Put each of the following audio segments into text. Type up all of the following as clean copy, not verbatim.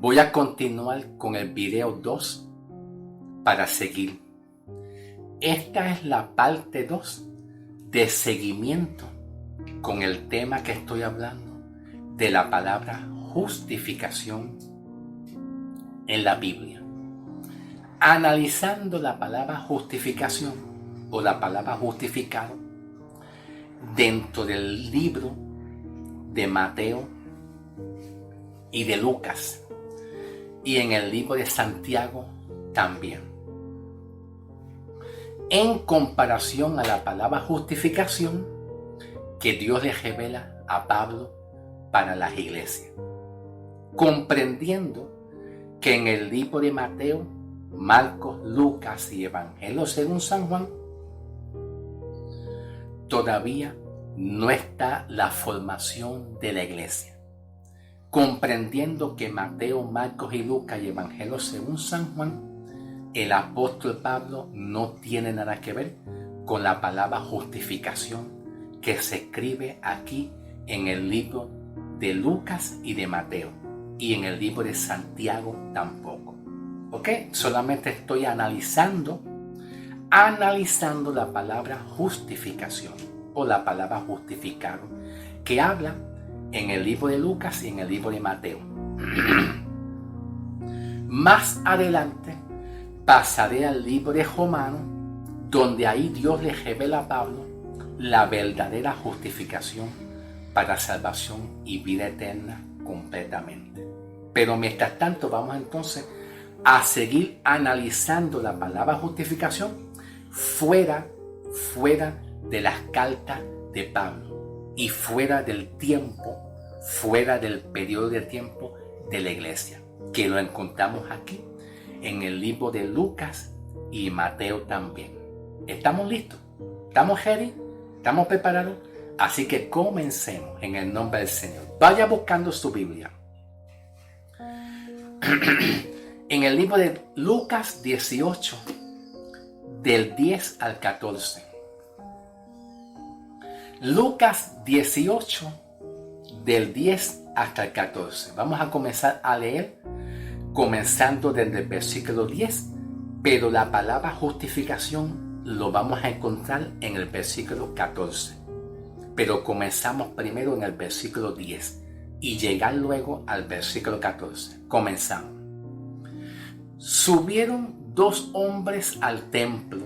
Voy a continuar con el video 2 para seguir. Esta es la parte 2 de seguimiento con el tema que estoy hablando de la palabra justificación en la Biblia. Analizando la palabra justificación o la palabra justificado dentro del libro de Mateo y de Lucas y en el libro de Santiago también. En comparación a la palabra justificación que Dios le revela a Pablo para las iglesias, comprendiendo que en el libro de Mateo, Marcos, Lucas y Evangelio según San Juan todavía no está la formación de la iglesia. Comprendiendo que Mateo, Marcos y Lucas y Evangelio según San Juan, el apóstol Pablo no tiene nada que ver con la palabra justificación que se escribe aquí en el libro de Lucas y de Mateo, y en el libro de Santiago tampoco. ¿Ok? Solamente estoy analizando la palabra justificación o la palabra justificado que habla en el libro de Lucas y en el libro de Mateo. Más adelante pasaré al libro de Romanos, donde ahí Dios le revela a Pablo la verdadera justificación para salvación y vida eterna completamente. Pero mientras tanto vamos entonces a seguir analizando la palabra justificación fuera de las cartas de Pablo y fuera del tiempo, fuera del periodo de tiempo de la iglesia, que lo encontramos aquí en el libro de Lucas y Mateo también. ¿Estamos listos? ¿Estamos ready? ¿Estamos preparados? Así que comencemos en el nombre del Señor. Vaya buscando su Biblia. En el libro de Lucas 18, del 10 al 14. Lucas 18, del 10 hasta el 14. Vamos a comenzar a leer, comenzando desde el versículo 10, pero la palabra justificación lo vamos a encontrar en el versículo 14. Pero comenzamos primero en el versículo 10 y llegar luego al versículo 14. Comenzamos. Subieron 2 hombres al templo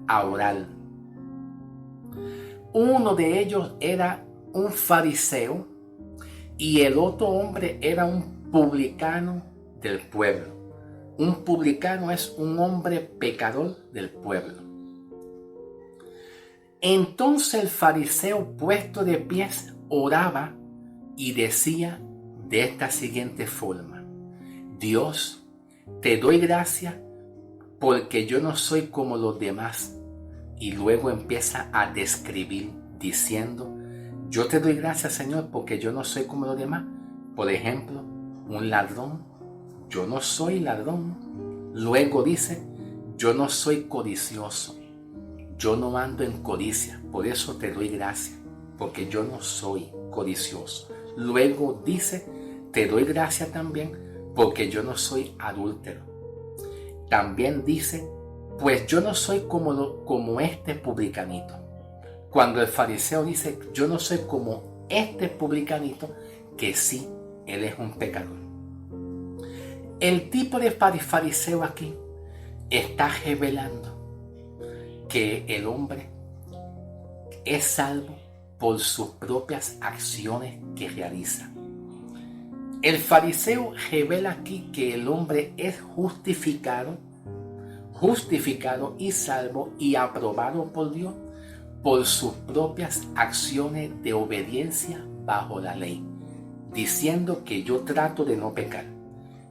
a orar. Uno de ellos era un fariseo y el otro hombre era un publicano del pueblo. Un publicano es un hombre pecador del pueblo. Entonces el fariseo, puesto de pies, oraba y decía de esta siguiente forma: Dios, te doy gracias porque yo no soy como los demás. Y luego empieza a describir diciendo: yo te doy gracias, Señor, porque yo no soy como los demás. Por ejemplo, un ladrón, yo no soy ladrón. Luego dice: yo no soy codicioso, yo no ando en codicia, por eso te doy gracias, porque yo no soy codicioso. Luego dice: te doy gracias también porque yo no soy adúltero. También dice: pues yo no soy como este publicanito. Cuando el fariseo dice: yo no soy como este publicanito, que sí, él es un pecador. El tipo de fariseo aquí está revelando que el hombre es salvo por sus propias acciones que realiza. El fariseo revela aquí que el hombre es justificado y salvo y aprobado por Dios por sus propias acciones de obediencia bajo la ley, diciendo que yo trato de no pecar.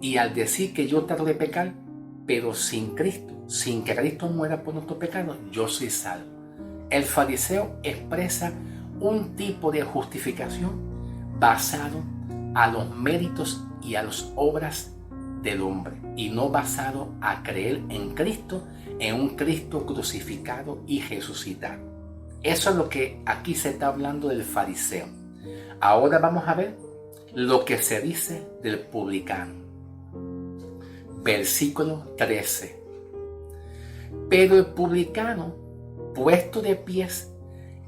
Y al decir que yo trato de pecar, pero sin Cristo, sin que Cristo muera por nuestro pecado, yo soy salvo. El fariseo expresa un tipo de justificación basado a los méritos y a las obras del hombre, y no basado a creer en Cristo, en un Cristo crucificado y resucitado. Eso es lo que aquí se está hablando del fariseo. Ahora vamos a ver lo que se dice del publicano. versículo 13. Pero el publicano, puesto de pies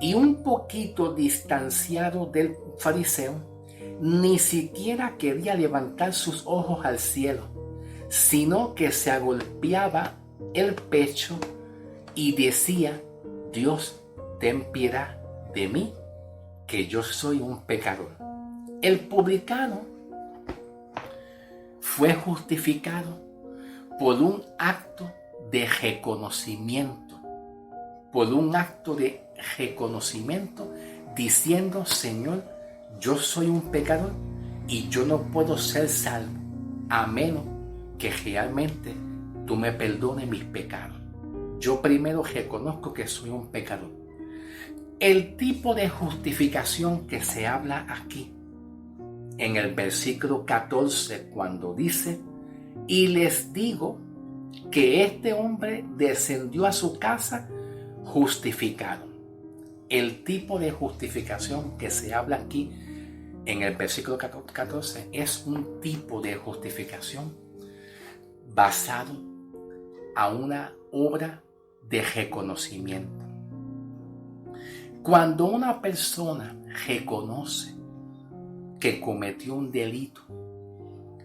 y un poquito distanciado del fariseo, ni siquiera quería levantar sus ojos al cielo, sino que se agolpeaba el pecho y decía: Dios, ten piedad de mí, que yo soy un pecador. El publicano fue justificado por un acto de reconocimiento, diciendo: Señor, yo soy un pecador y yo no puedo ser salvo a menos que realmente tú me perdones mis pecados. Yo primero reconozco que soy un pecador. El tipo de justificación que se habla aquí en el versículo 14, cuando dice: y les digo que este hombre descendió a su casa justificado. El tipo de justificación que se habla aquí en el versículo 14 es un tipo de justificación basado a una obra de reconocimiento. Cuando una persona reconoce que cometió un delito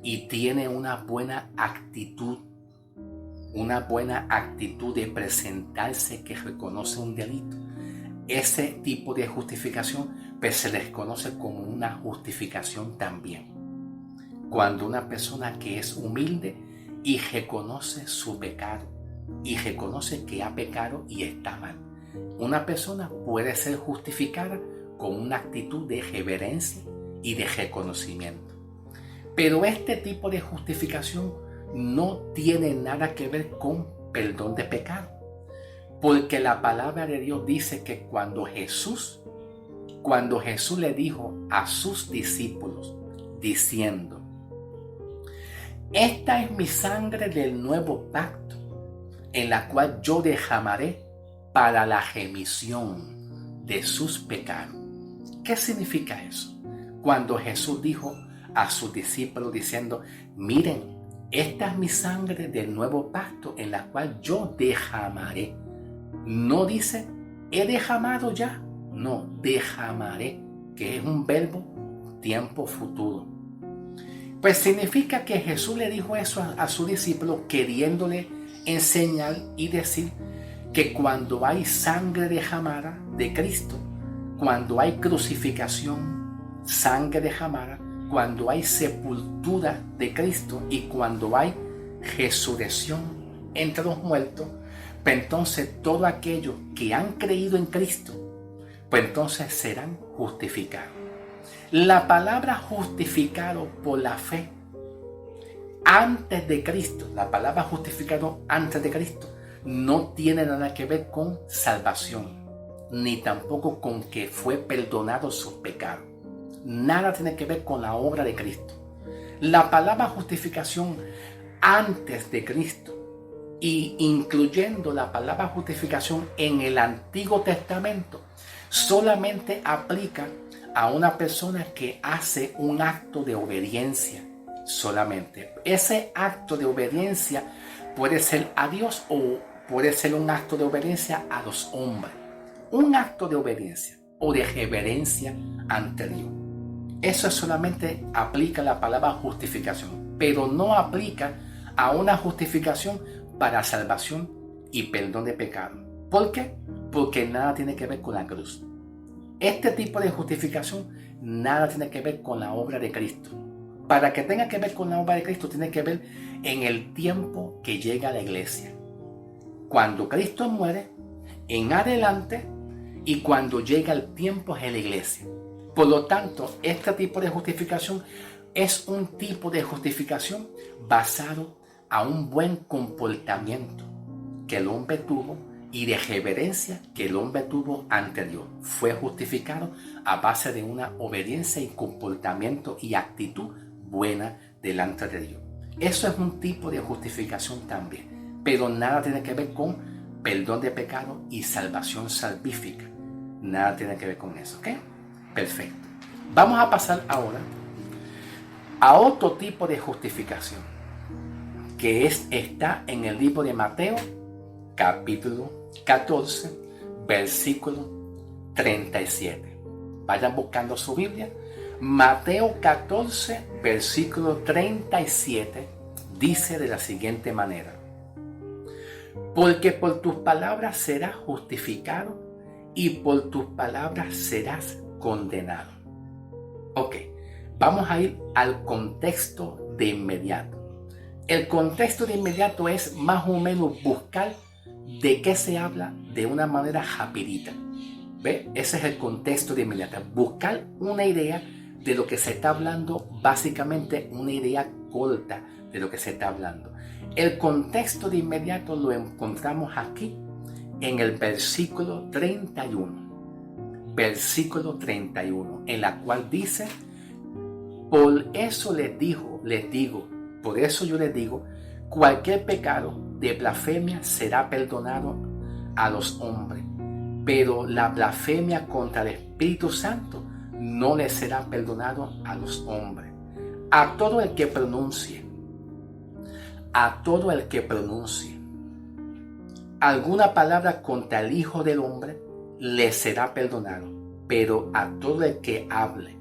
y tiene una buena actitud de presentarse que reconoce un delito, ese tipo de justificación pues se les conoce como una justificación también. Cuando una persona que es humilde y reconoce su pecado y reconoce que ha pecado y está mal, una persona puede ser justificada con una actitud de reverencia y de reconocimiento. Pero este tipo de justificación no tiene nada que ver con perdón de pecado, porque la palabra de Dios dice que cuando Jesús le dijo a sus discípulos diciendo: esta es mi sangre del nuevo pacto, en la cual yo derramaré para la remisión de sus pecados. ¿Qué significa eso? Cuando Jesús dijo a sus discípulos diciendo: miren, esta es mi sangre del nuevo pacto, en la cual yo derramaré. No dice he derramado ya, no, derramaré, que es un verbo tiempo futuro. Pues significa que Jesús le dijo eso a su discípulo, queriéndole enseñar y decir que cuando hay sangre derramada de Cristo, cuando hay crucificación, sangre derramada, cuando hay sepultura de Cristo y cuando hay resurrección entre los muertos, pues entonces todos aquellos que han creído en Cristo, pues entonces serán justificados. La palabra justificado por la fe antes de Cristo, la palabra justificado antes de Cristo, no tiene nada que ver con salvación, ni tampoco con que fue perdonado sus pecados. Nada tiene que ver con la obra de Cristo. La palabra justificación antes de Cristo y incluyendo la palabra justificación en el Antiguo Testamento solamente aplica a una persona que hace un acto de obediencia solamente. Ese acto de obediencia puede ser a Dios o puede ser un acto de obediencia a los hombres. Un acto de obediencia o de reverencia ante Dios. Eso solamente aplica la palabra justificación, pero no aplica a una justificación para salvación y perdón de pecado. ¿Por qué? Porque nada tiene que ver con la cruz. Este tipo de justificación nada tiene que ver con la obra de Cristo. Para que tenga que ver con la obra de Cristo, tiene que ver en el tiempo que llega a la iglesia. Cuando Cristo muere, en adelante, y cuando llega el tiempo de la iglesia. Por lo tanto, este tipo de justificación es un tipo de justificación basado a un buen comportamiento que el hombre tuvo y de reverencia que el hombre tuvo ante Dios. Fue justificado a base de una obediencia y comportamiento y actitud buena delante de Dios. Eso es un tipo de justificación también, pero nada tiene que ver con perdón de pecado y salvación salvífica. Nada tiene que ver con eso, ¿ok? Perfecto. Vamos a pasar ahora a otro tipo de justificación, está en el libro de Mateo, capítulo 14, versículo 37. Vayan buscando su Biblia. Mateo 14, versículo 37, dice de la siguiente manera: porque por tus palabras serás justificado y por tus palabras serás condenado. Ok, vamos a ir al contexto de inmediato. El contexto de inmediato es más o menos buscar de qué se habla de una manera rapidita. ¿Ve? Ese es el contexto de inmediato. Buscar una idea de lo que se está hablando, básicamente una idea corta de lo que se está hablando. El contexto de inmediato lo encontramos aquí en el versículo 31. Versículo 31, en la cual dice: por eso por eso yo les digo, cualquier pecado de blasfemia será perdonado a los hombres, pero la blasfemia contra el Espíritu Santo no le será perdonado a los hombres. A todo el que pronuncie alguna palabra contra el Hijo del Hombre le será perdonado, pero a todo el que hable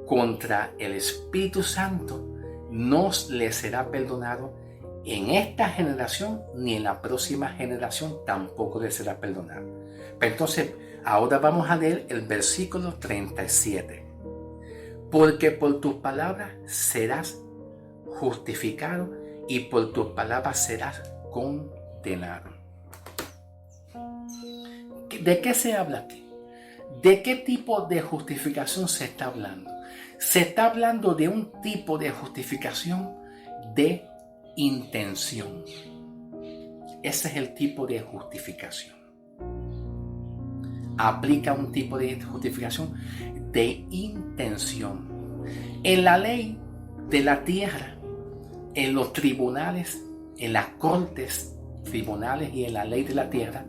contra el Espíritu Santo no le será perdonado en esta generación, ni en la próxima generación tampoco le será perdonado. Pero entonces, ahora vamos a leer el versículo 37. Porque por tus palabras serás justificado y por tus palabras serás condenado. ¿De qué se habla aquí? ¿De qué tipo de justificación se está hablando? Se está hablando de un tipo de justificación de intención. Ese es el tipo de justificación. Aplica un tipo de justificación de intención. En la ley de la tierra, en los tribunales, en las cortes tribunales y en la ley de la tierra,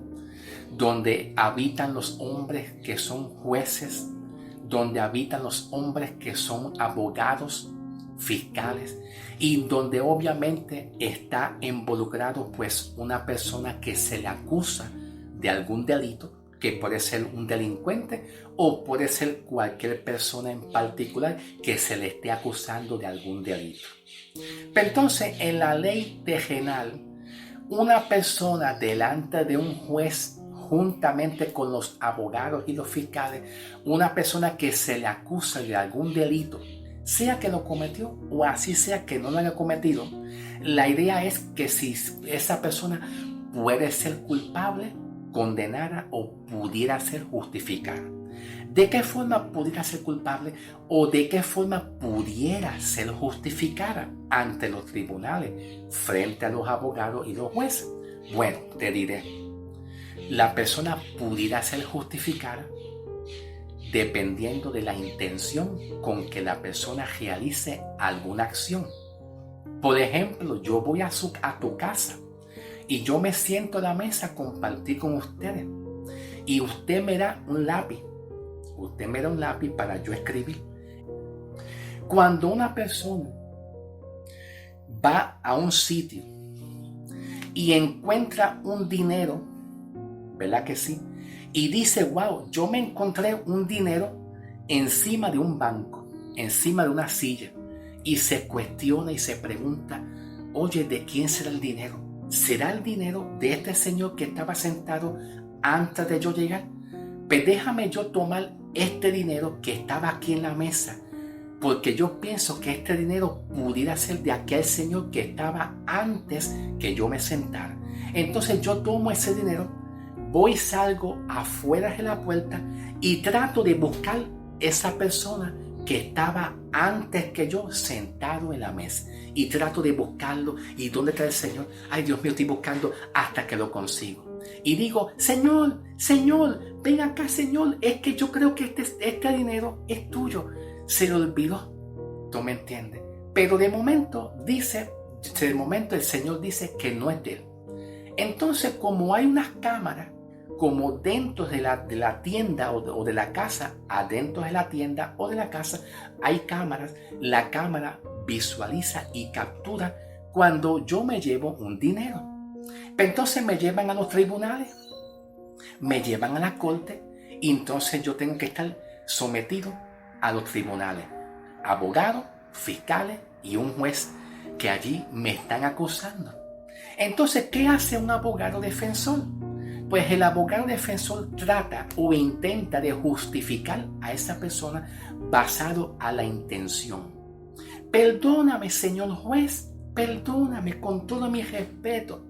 donde habitan los hombres que son jueces, donde habitan los hombres que son abogados, fiscales, y donde obviamente está involucrado pues una persona que se le acusa de algún delito, que puede ser un delincuente o puede ser cualquier persona en particular que se le esté acusando de algún delito. Pero entonces, en la ley terrenal, una persona delante de un juez, juntamente con los abogados y los fiscales, una persona que se le acusa de algún delito, sea que lo cometió o así sea que no lo haya cometido, la idea es que si esa persona puede ser culpable, condenada o pudiera ser justificada. ¿De qué forma pudiera ser culpable o de qué forma pudiera ser justificada ante los tribunales, frente a los abogados y los jueces? Bueno, te diré, la persona pudiera ser justificada dependiendo de la intención con que la persona realice alguna acción. Por ejemplo, yo voy a tu casa y yo me siento a la mesa a compartir con ustedes y usted me da un lápiz. Usted me da un lápiz para yo escribir. Cuando una persona va a un sitio y encuentra un dinero, ¿verdad que sí? Y dice, wow, yo me encontré un dinero encima de un banco, encima de una silla, y se cuestiona y se pregunta, oye, ¿de quién será el dinero? ¿Será el dinero de este señor que estaba sentado antes de yo llegar? Pues déjame yo tomar este dinero que estaba aquí en la mesa, porque yo pienso que este dinero pudiera ser de aquel señor que estaba antes que yo me sentara. Entonces yo tomo ese dinero, voy, salgo afuera de la puerta y trato de buscar esa persona que estaba antes que yo sentado en la mesa. Y trato de buscarlo. ¿Y dónde está el Señor? Ay, Dios mío, estoy buscando hasta que lo consigo. Y digo, Señor, ven acá, Señor. Es que yo creo que este dinero es tuyo. Se le olvidó. ¿Tú me entiendes? Pero de momento el Señor dice que no es de él. Entonces, como hay unas cámaras, como dentro de la tienda o de la casa, adentro de la tienda o de la casa, hay cámaras, la cámara visualiza y captura cuando yo me llevo un dinero. Pero entonces me llevan a los tribunales, me llevan a la corte y entonces yo tengo que estar sometido a los tribunales, abogados, fiscales y un juez que allí me están acusando. Entonces, ¿qué hace un abogado defensor? Pues el abogado defensor trata o intenta de justificar a esa persona basado a la intención. Perdóname, señor juez, perdóname con todo mi respeto.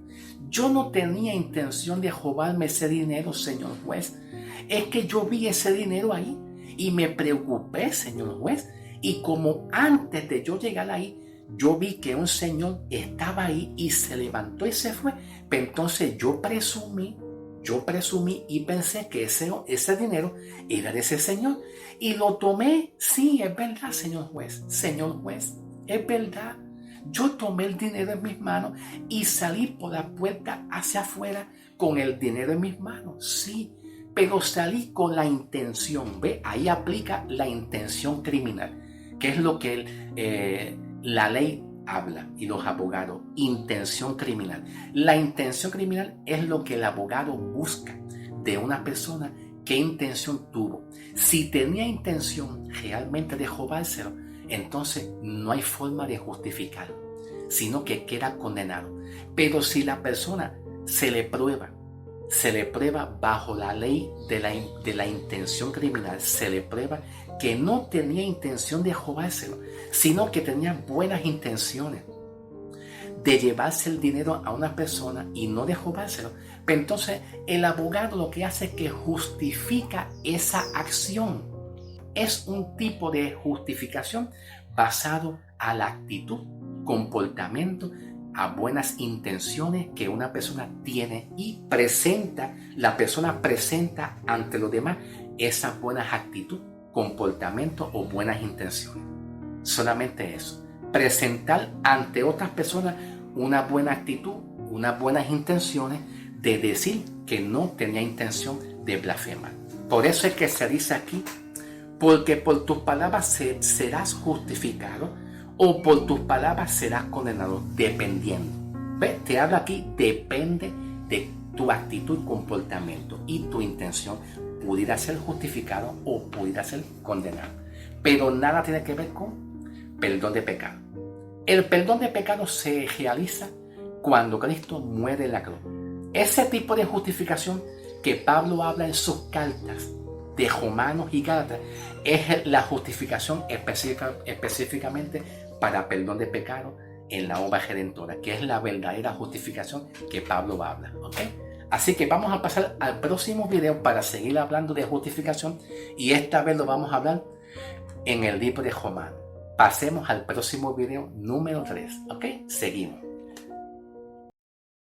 Yo no tenía intención de robarme ese dinero, señor juez. Es que yo vi ese dinero ahí y me preocupé, señor juez. Y como antes de yo llegar ahí, yo vi que un señor estaba ahí y se levantó y se fue. Pero entonces yo presumí y pensé que ese dinero era de ese señor. Y lo tomé. Sí, es verdad, señor juez, es verdad. Yo tomé el dinero en mis manos y salí por la puerta hacia afuera con el dinero en mis manos. Sí, pero salí con la intención. ¿Ve? Ahí aplica la intención criminal, que es lo que la ley habla y los abogados. Intención criminal. La intención criminal es lo que el abogado busca de una persona. ¿Qué intención tuvo? Si tenía intención realmente de robárselo, entonces no hay forma de justificarlo, sino que queda condenado. Pero si la persona se le prueba bajo la ley de la intención criminal, se le prueba que no tenía intención de robárselo, sino que tenía buenas intenciones de llevarse el dinero a una persona y no de robárselo. Pero entonces el abogado lo que hace es que justifica esa acción. Es un tipo de justificación basado a la actitud, comportamiento, a buenas intenciones que una persona tiene y la persona presenta ante los demás esas buenas actitudes, comportamiento o buenas intenciones. Solamente eso. Presentar ante otras personas una buena actitud, unas buenas intenciones de decir que no tenía intención de blasfemar. Por eso es que se dice aquí, porque por tus palabras serás justificado o por tus palabras serás condenado, dependiendo. ¿Ves? Te habla aquí, depende de tu actitud, comportamiento y tu intención. Pudiera ser justificado o pudiera ser condenado. Pero nada tiene que ver con perdón de pecado. El perdón de pecado se realiza cuando Cristo muere en la cruz. Ese tipo de justificación que Pablo habla en sus cartas de Romanos y Gálatas es la justificación específicamente para perdón de pecado en la obra redentora, que es la verdadera justificación que Pablo habla. ¿Okay? Así que vamos a pasar al próximo video para seguir hablando de justificación y esta vez lo vamos a hablar en el libro de Romanos. Pasemos al próximo video número 3. ¿Ok? Seguimos.